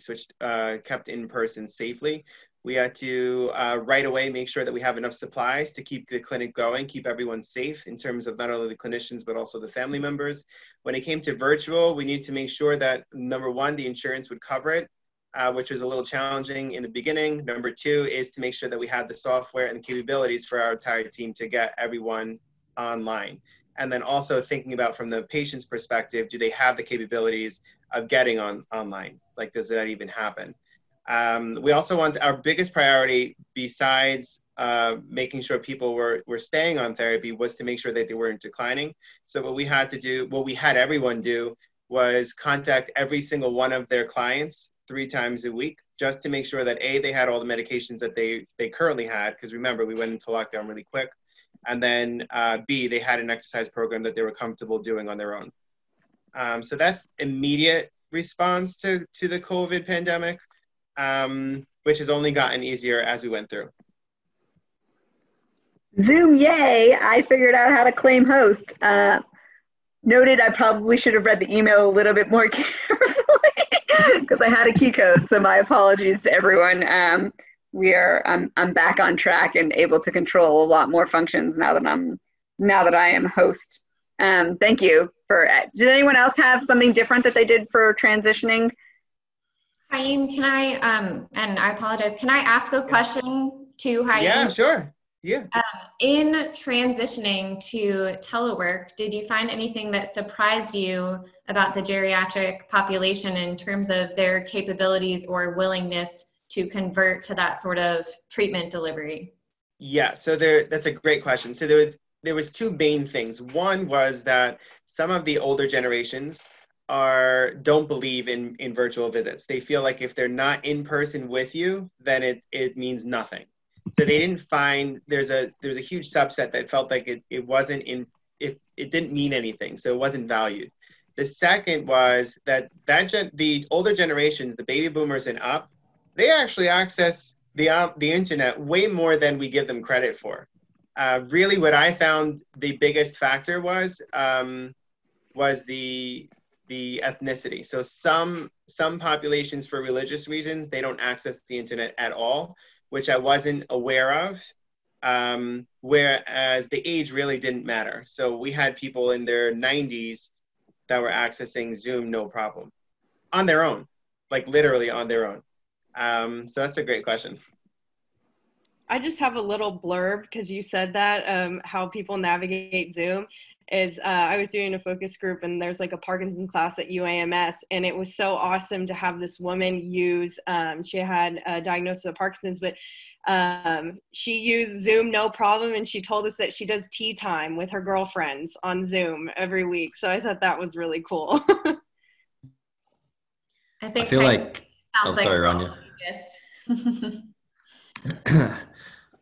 kept in person safely. We had to right away make sure that we have enough supplies to keep the clinic going, keep everyone safe in terms of not only the clinicians, but also the family members. When it came to virtual, we need to make sure that, number one, the insurance would cover it, which was a little challenging in the beginning. Number two is to make sure that we had the software and the capabilities for our entire team to get everyone online. And then also thinking about from the patient's perspective, do they have the capabilities of getting online? Like, does that even happen? We also want, our biggest priority besides making sure people were staying on therapy was to make sure that they weren't declining. So what we had everyone do was contact every single one of their clients 3 times a week, just to make sure that A, they had all the medications that they currently had, because remember, we went into lockdown really quick, and then B, they had an exercise program that they were comfortable doing on their own. So that's immediate response to the COVID pandemic, which has only gotten easier as we went through. Zoom, yay, I figured out how to claim host. Noted, I probably should have read the email a little bit more carefully because I had a key code. So my apologies to everyone. I'm back on track and able to control a lot more functions now that I am host. Thank you did anyone else have something different that they did for transitioning? Haim, can I, and I apologize, can I ask a question to Haim? Yeah, sure. Yeah. In transitioning to telework, did you find anything that surprised you about the geriatric population in terms of their capabilities or willingness to convert to that sort of treatment delivery? Yeah, so that's a great question. So there was 2 main things. One was that some of the older generations don't believe in virtual visits. They feel like if they're not in person with you, then it means nothing. So they didn't find, there's a huge subset that felt like it didn't mean anything, so it wasn't valued. The second was that the older generations, the baby boomers and up, they actually access the internet way more than we give them credit for. Really, what I found the biggest factor was the ethnicity. So some populations, for religious reasons, they don't access the internet at all, which I wasn't aware of, whereas the age really didn't matter. So we had people in their 90s that were accessing Zoom no problem on their own, like literally on their own? So that's a great question. I just have a little blurb because you said that, how people navigate Zoom is I was doing a focus group and there's like a Parkinson class at UAMS, and it was so awesome to have this woman use, she had a diagnosis of Parkinson's, but she used Zoom no problem, and she told us that she does tea time with her girlfriends on Zoom every week. So I thought that was really cool. I feel like, oh, sorry, Rania.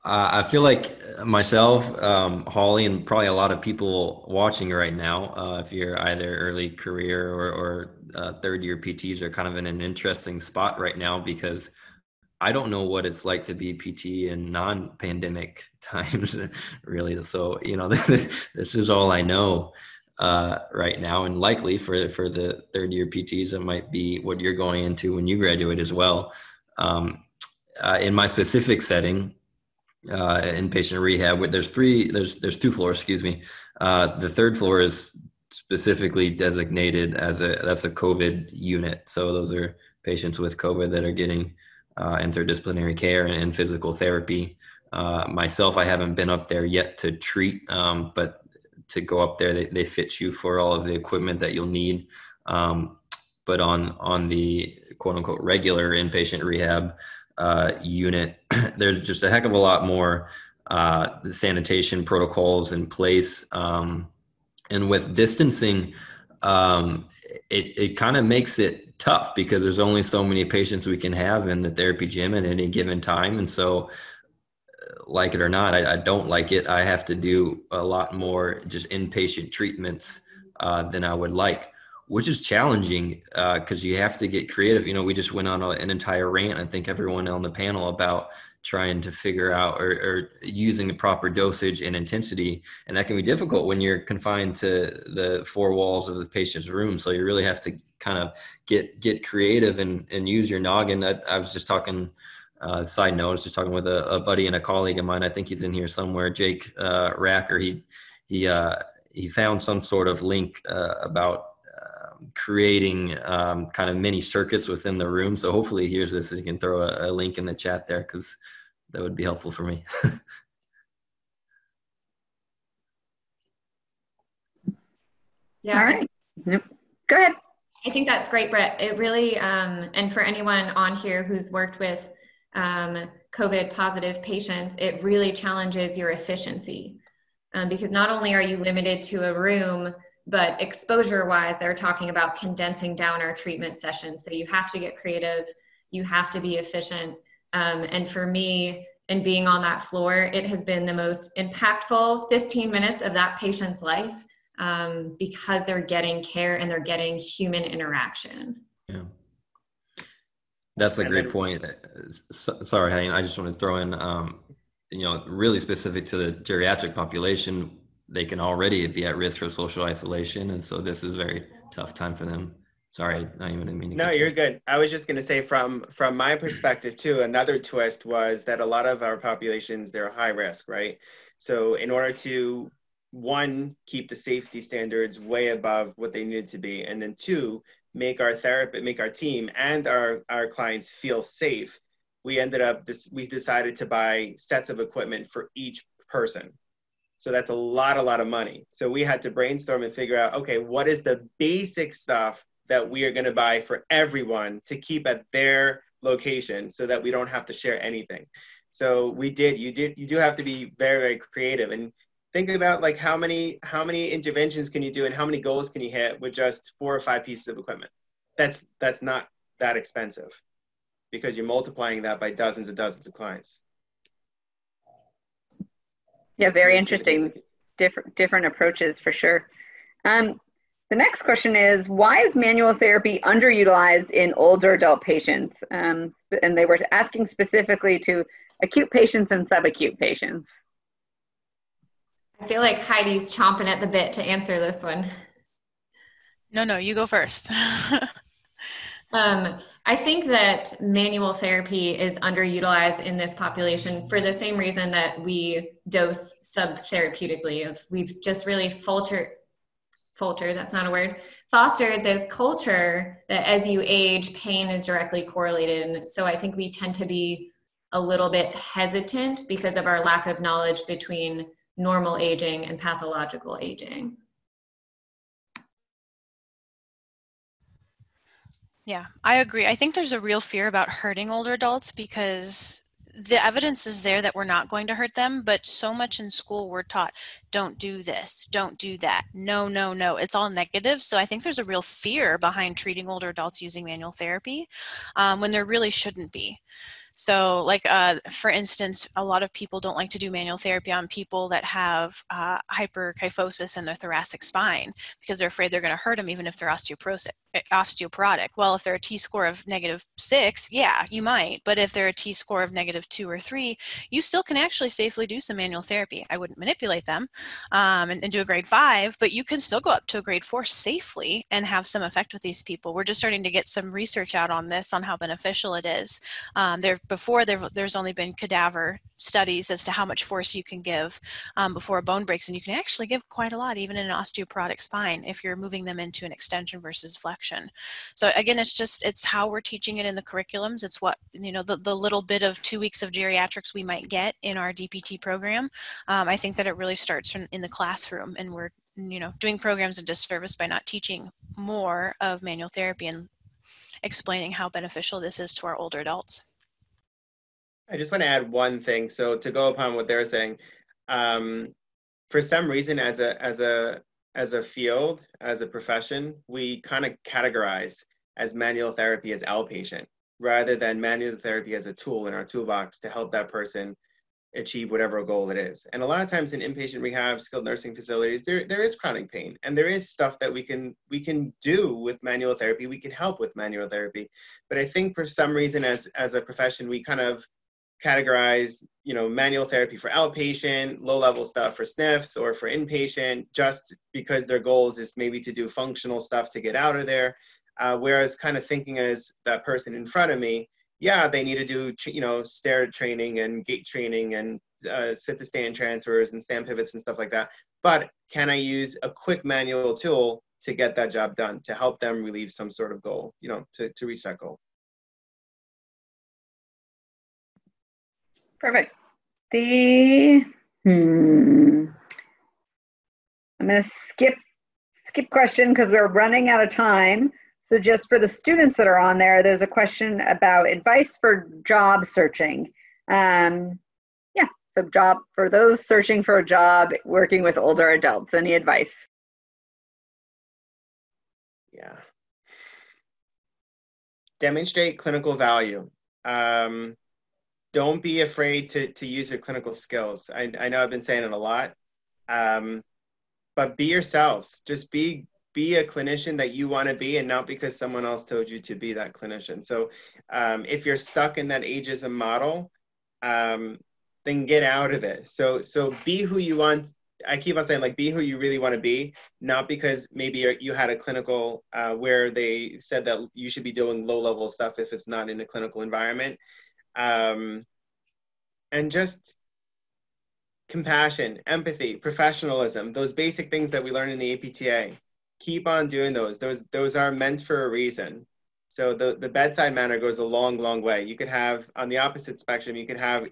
I feel like myself, Holly, and probably a lot of people watching right now, if you're either early career or third year PTs, are kind of in an interesting spot right now, because I don't know what it's like to be PT in non-pandemic times, really. So, you know, this is all I know right now, and likely for the third year PTs, it might be what you're going into when you graduate as well. In my specific setting, inpatient rehab, there's two floors, excuse me. The third floor is specifically designated that's a COVID unit. So those are patients with COVID that are getting interdisciplinary care and physical therapy. Myself, I haven't been up there yet to treat, but to go up there, they fit you for all of the equipment that you'll need. But on the quote unquote regular inpatient rehab unit, there's just a heck of a lot more sanitation protocols in place, and with distancing, it kind of makes it tough because there's only so many patients we can have in the therapy gym at any given time. And so, like it or not, I don't like it. I have to do a lot more just inpatient treatments than I would like, which is challenging because you have to get creative. You know, we just went on an entire rant, I think everyone on the panel, about trying to figure out or using the proper dosage and intensity. And that can be difficult when you're confined to the four walls of the patient's room. So you really have to kind of get creative and use your noggin. I was just talking, side note, I was just talking with a buddy and a colleague of mine. I think he's in here somewhere, Jake Racker. He found some sort of link about creating kind of mini circuits within the room. So hopefully he hears this and he can throw a link in the chat there, because that would be helpful for me. Yeah. All right. Go ahead. I think that's great, Brett. It really, and for anyone on here who's worked with COVID positive patients, it really challenges your efficiency, because not only are you limited to a room, but exposure wise, they're talking about condensing down our treatment sessions. So you have to get creative, you have to be efficient. And for me, and being on that floor, it has been the most impactful 15 minutes of that patient's life, because they're getting care and they're getting human interaction. Yeah. That's a great point. Sorry, I just want to throw in, you know, really specific to the geriatric population, they can already be at risk for social isolation. And so this is a very tough time for them. Sorry, I didn't mean to. No, you're good. I was just going to say from my perspective too, another twist was that a lot of our populations, they're high risk, right? So in order to, one, keep the safety standards way above what they needed to be, and then two, make our team and our clients feel safe, we decided to buy sets of equipment for each person. So that's a lot of money. So we had to brainstorm and figure out, okay, what is the basic stuff that we are going to buy for everyone to keep at their location so that we don't have to share anything. So you do have to be very, very creative, and think about like how many interventions can you do and how many goals can you hit with just 4 or 5 pieces of equipment. That's not that expensive, because you're multiplying that by dozens and dozens of clients. Yeah, very interesting. Different approaches for sure. The next question is, why is manual therapy underutilized in older adult patients? And they were asking specifically to acute patients and subacute patients. I feel like Heidi's chomping at the bit to answer this one. No, you go first. I think that manual therapy is underutilized in this population for the same reason that we dose subtherapeutically. We've just really that's not a word, foster this culture that as you age, pain is directly correlated. And so I think we tend to be a little bit hesitant because of our lack of knowledge between normal aging and pathological aging. Yeah, I agree. I think there's a real fear about hurting older adults because the evidence is there that we're not going to hurt them, but so much in school we're taught, don't do this, don't do that, no, no, no. It's all negative. So I think there's a real fear behind treating older adults using manual therapy when there really shouldn't be. So like, for instance, a lot of people don't like to do manual therapy on people that have hyperkyphosis in their thoracic spine because they're afraid they're going to hurt them even if they're osteoporotic. Well, if they're a T-score of -6, yeah, you might. But if they're a T-score of -2 or 3, you still can actually safely do some manual therapy. I wouldn't manipulate them and do a grade 5, but you can still go up to a grade 4 safely and have some effect with these people. We're just starting to get some research out on this, on how beneficial it is. There's only been cadaver studies as to how much force you can give before a bone breaks, and you can actually give quite a lot even in an osteoporotic spine if you're moving them into an extension versus flexion. So again, it's how we're teaching it in the curriculums. It's what, the little bit of 2 weeks of geriatrics we might get in our DPT program. I think that it really starts in the classroom, and we're doing programs a disservice by not teaching more of manual therapy and explaining how beneficial this is to our older adults. I just want to add one thing. So to go upon what they're saying, for some reason, as a field, as a profession, we kind of categorize as manual therapy as outpatient, rather than manual therapy as a tool in our toolbox to help that person achieve whatever goal it is. And a lot of times in inpatient rehab, skilled nursing facilities, there is chronic pain, and there is stuff that we can do with manual therapy. We can help with manual therapy, but I think for some reason, as a profession, we kind of categorize, manual therapy for outpatient, low-level stuff for SNFs or for inpatient, just because their goals is maybe to do functional stuff to get out of there. Whereas kind of thinking as that person in front of me, yeah, they need to do, stair training and gait training and sit to stand transfers and stand pivots and stuff like that. But can I use a quick manual tool to get that job done, to help them relieve some sort of goal, to reach that goal? Perfect. I'm going to skip question because we're running out of time. So just for the students that are on there, there's a question about advice for job searching. So for those searching for a job, working with older adults, any advice? Yeah. Demonstrate clinical value. Don't be afraid to use your clinical skills. I know I've been saying it a lot, but be yourselves. Just be a clinician that you want to be, and not because someone else told you to be that clinician. So if you're stuck in that ageism model, then get out of it. So be who you want. I keep on saying, be who you really want to be, not because maybe you had a clinical where they said that you should be doing low-level stuff if it's not in a clinical environment. And just compassion, empathy, professionalism, those basic things that we learn in the APTA. Keep on doing those. Those are meant for a reason. So the bedside manner goes a long, long way. You could have, on the opposite spectrum, you could have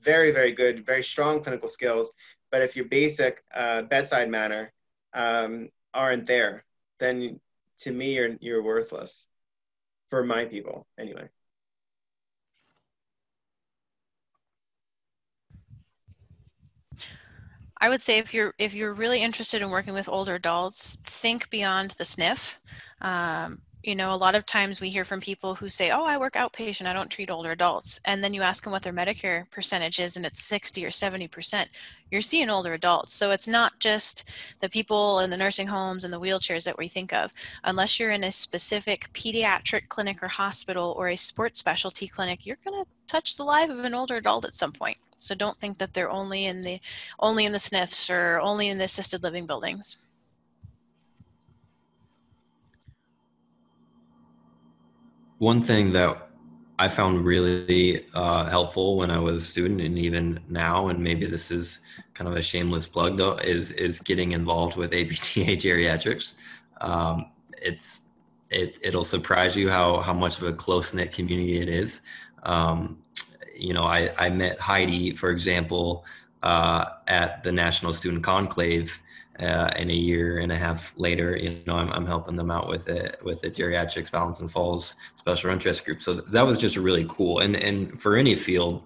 very, very good, very strong clinical skills, but if your basic bedside manner aren't there, then to me, you're worthless. For my people, anyway. I would say if you're really interested in working with older adults, think beyond the SNF. A lot of times we hear from people who say, oh, I work outpatient, I don't treat older adults. And then you ask them what their Medicare percentage is, and it's 60 or 70%. You're seeing older adults. So it's not just the people in the nursing homes and the wheelchairs that we think of. Unless you're in a specific pediatric clinic or hospital or a sports specialty clinic, you're going to touch the life of an older adult at some point. So don't think that they're only in the SNFs or only in the assisted living buildings. One thing that I found really helpful when I was a student, and even now, and maybe this is kind of a shameless plug though, is getting involved with APTA geriatrics. It'll surprise you how much of a close-knit community it is. I met Heidi, for example, at the National Student Conclave, and a year and a half later, I'm helping them out with the geriatrics Balance and Falls special interest group. So that was just really cool. And for any field,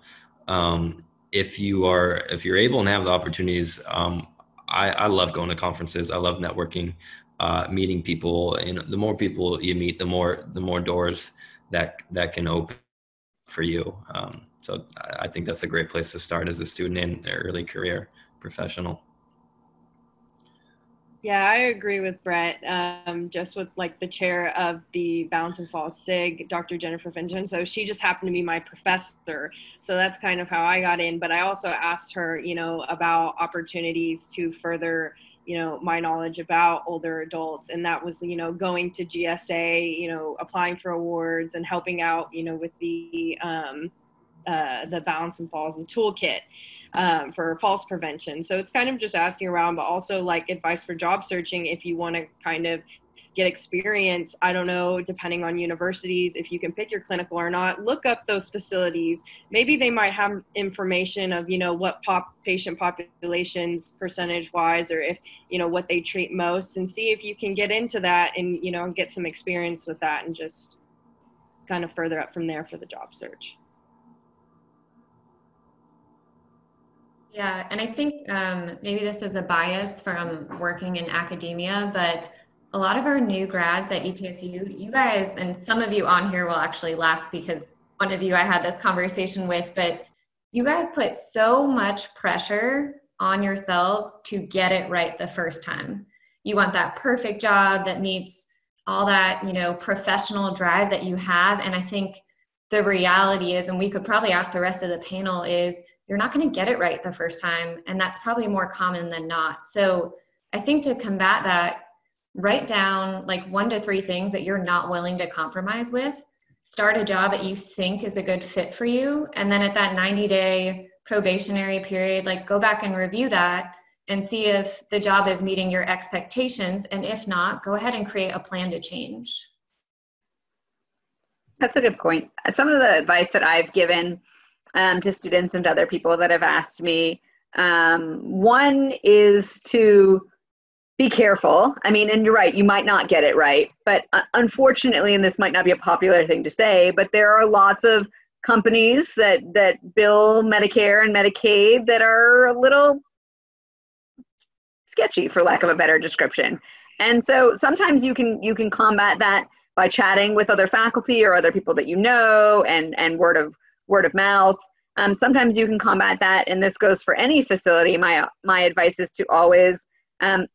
if you're able and have the opportunities, I love going to conferences. I love networking, meeting people, and the more people you meet, the more doors that can open for you. So I think that's a great place to start as a student in their early career professional. Yeah, I agree with Brett. Just with like the chair of the Balance and Falls SIG, Dr. Jennifer Finchen. So she just happened to be my professor. So that's kind of how I got in. But I also asked her, about opportunities to further, my knowledge about older adults. And that was, going to GSA, applying for awards and helping out, with the Balance and Falls toolkit. For falls prevention. So it's kind of just asking around, but also like advice for job searching. If you want to kind of get experience, I don't know, depending on universities, if you can pick your clinical or not, look up those facilities. Maybe they might have information of, what patient populations percentage wise, or if, what they treat most, and see if you can get into that and, get some experience with that and just kind of further up from there for the job search. Yeah, and I think maybe this is a bias from working in academia, but a lot of our new grads at ETSU, you guys, and some of you on here will actually laugh because one of you I had this conversation with, but you guys put so much pressure on yourselves to get it right the first time. You want that perfect job that meets all that, professional drive that you have. And I think the reality is, and we could probably ask the rest of the panel, is you're not going to get it right the first time. And that's probably more common than not. So I think to combat that, write down like 1 to 3 things that you're not willing to compromise with. Start a job that you think is a good fit for you. And then at that 90-day probationary period, like go back and review that and see if the job is meeting your expectations. And if not, go ahead and create a plan to change. That's a good point. Some of the advice that I've given to students and to other people that have asked me, one is to be careful. I mean, and you're right, you might not get it right, but unfortunately, and this might not be a popular thing to say, but there are lots of companies that bill Medicare and Medicaid that are a little sketchy, for lack of a better description. And so sometimes you can combat that by chatting with other faculty or other people that you know, and word of mouth. Sometimes you can combat that, and this goes for any facility. My advice is to always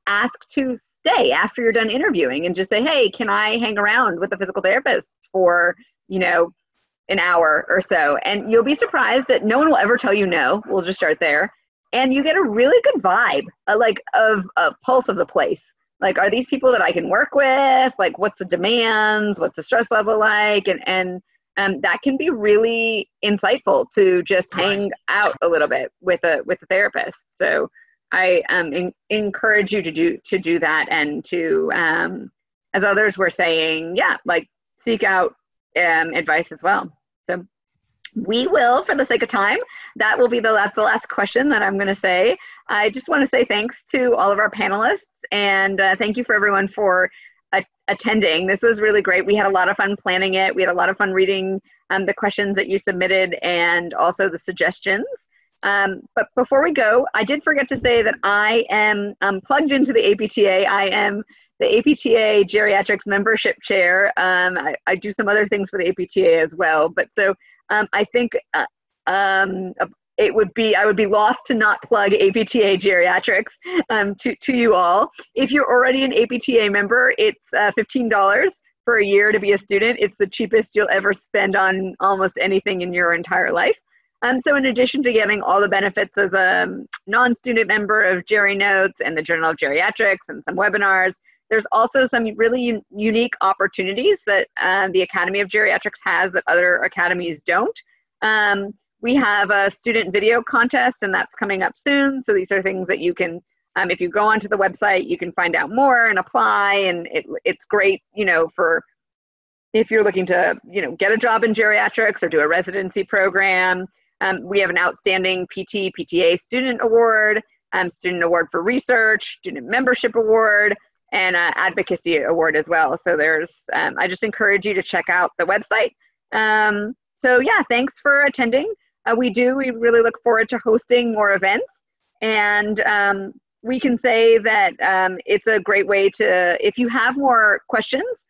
ask to stay after you're done interviewing and just say, hey, can I hang around with a physical therapist for, an hour or so? And you'll be surprised that no one will ever tell you no. We'll just start there. And you get a really good vibe, of a pulse of the place. Like, are these people that I can work with? Like, what's the demands? What's the stress level like? And that can be really insightful to just hang out a little bit with a therapist. So I encourage you to do that, and to, as others were saying, seek out advice as well. So we will, for the sake of time, that's the last question that I'm going to say. I just want to say thanks to all of our panelists, and thank you for everyone for attending. This was really great. We had a lot of fun planning it. We had a lot of fun reading the questions that you submitted and also the suggestions. But before we go, I did forget to say that I am plugged into the APTA. I am the APTA Geriatrics Membership Chair. I do some other things for the APTA as well. But so I think I would be lost to not plug APTA Geriatrics to you all. If you're already an APTA member, it's $15 for a year to be a student. It's the cheapest you'll ever spend on almost anything in your entire life. So in addition to getting all the benefits as a non-student member of Geri Notes and the Journal of Geriatrics and some webinars, There's also some really unique opportunities that the Academy of Geriatrics has that other academies don't. We have a student video contest, and that's coming up soon. So these are things that you can, if you go onto the website, you can find out more and apply. And it's great, for if you're looking to, get a job in geriatrics or do a residency program. We have an outstanding PTA student award, student award for research, student membership award, and advocacy award as well. So I just encourage you to check out the website. So yeah, thanks for attending. We really look forward to hosting more events, and we can say that it's a great way to, if you have more questions,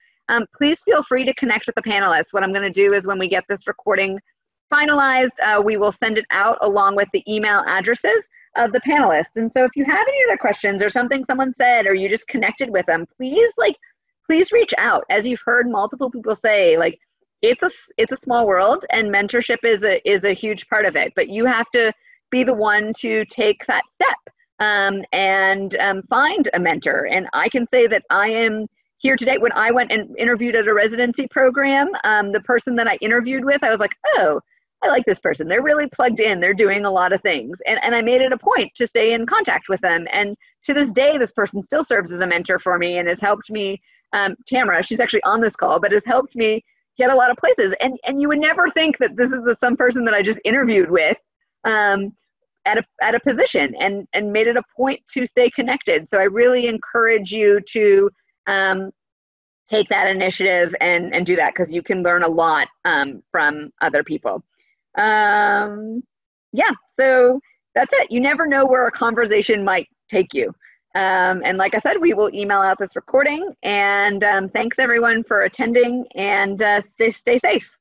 please feel free to connect with the panelists. What I'm going to do is when we get this recording finalized, we will send it out along with the email addresses of the panelists. And so if you have any other questions or something someone said, or you just connected with them, please reach out. As you've heard multiple people say, it's a small world, and mentorship is a huge part of it, but you have to be the one to take that step and find a mentor. And I can say that I am here today. When I went and interviewed at a residency program, the person that I interviewed with, I was like, oh, I like this person. They're really plugged in. They're doing a lot of things. And I made it a point to stay in contact with them. And to this day, this person still serves as a mentor for me and has helped me, Tamara, she's actually on this call, but has helped me get a lot of places. And you would never think that this is some person that I just interviewed with at a position, and made it a point to stay connected. So I really encourage you to take that initiative and do that, because you can learn a lot from other people. Yeah, so that's it. You never know where a conversation might take you. And like I said, we will email out this recording, and thanks everyone for attending, and stay safe.